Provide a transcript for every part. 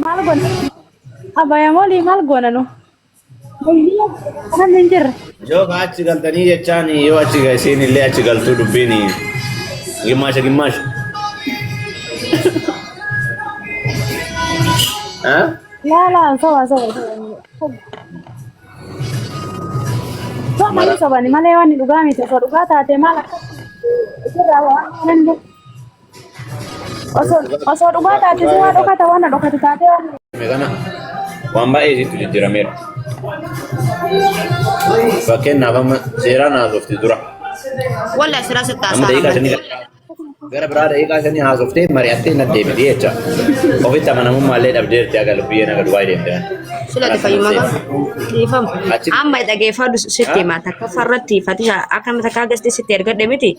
Maal goona? Abaya moolii maal goona nu? Kan hin jirre. Joo achi galtanii jechaan yoo achi isin illee achi galtuu dubbiin gimmaasha gimmaasha. Laa soba. Soba malee sobani malee waan dhugaa miti osoo dhugaa taate maal akka irraa waan osoo dhugaa taate si waa dhokata waan dhokate taate waan. Meeqana waan baay'ee isitti jijjiirameera. Fakkeenyaaf amma seeraan haasofti dura. Wallahi sira sitta Amma daqiiqaa shanii gara biraa daqiiqaa shanii haasoftee mari'attee na deebitee jecha. Ofitti amanamummaa dhabdeerti aga lubbiyee naga duwwaa deemte. Sila fayyuma dhiifam. Amma dhageeffadhu sitti hima takka farratti fatisha akka nama takka gasti sitti ergadhe miti.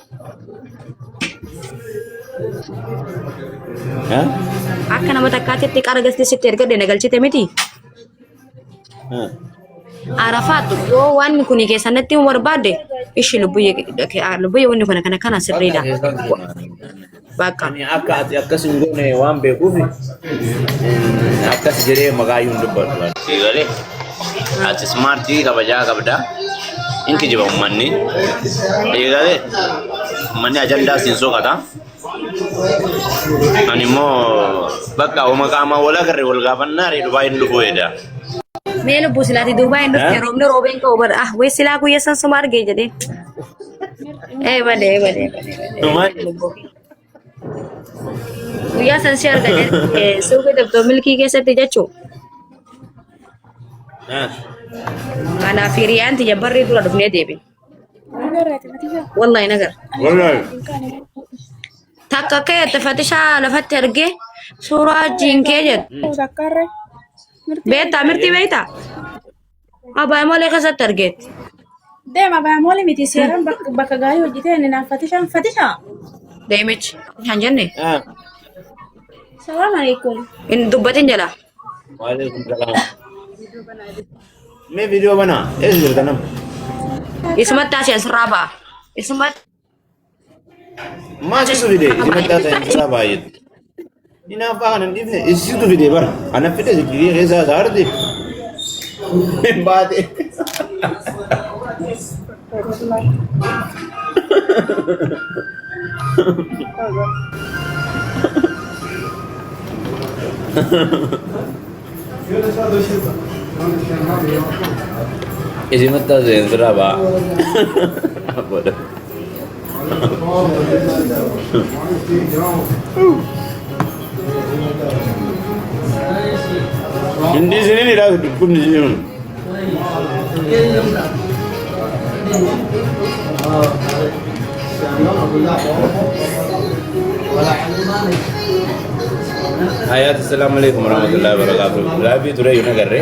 Akka nama takkaatti qara gasti sitti ergadhe nagalchite miti. Arafatu yoo waan kun keessatti hin barbaade ishi lubbuyye wanni kana sirriidha. Bakka Ani akka ati akkas hin goone waan beekuuf akkas jedhee maqaayyuu hin dubbatu. Siigalee ati smaartii kabajaa qabda. Inki jiba uummanni. Siigalee uummanni ajandaa siin soqata. Ani immoo bakka uuma qaamaa wal agarre wal gaafannaa Dubaay hin dhufu jedha. Melu busilati Dubai nduf romne roben ko bar we sila ku yesan sumar ge jade bade ya san share ga so ke to milki ke sate jacho ana firiyan ti jabarri dula dufne debe wallahi nagar takka ke tafatisha la faterge sura jinke jad Beta, mirti beta. Abaya mole kasat target. Dem abaya moolii miti seeraan bakka gaarii hojjetee inni naan fatisha. Damage. Hanjanne. Salaam alaikum. In dubbatin jala. Waalaikumsalam. Me video mana? Sudah tanam. Isumat tasya seraba. Isumat. Masih sudah deh. Isumat tasya seraba itu. Ini apa kan? Ini itu video bar. Anak kita jadi reza dardi. Bade. Isi mata zendra ba. Apa dah? Hindi sini ni dah dukun di sini. Ayat assalamualaikum warahmatullahi wabarakatuh. Labi tu dah yuna kerre.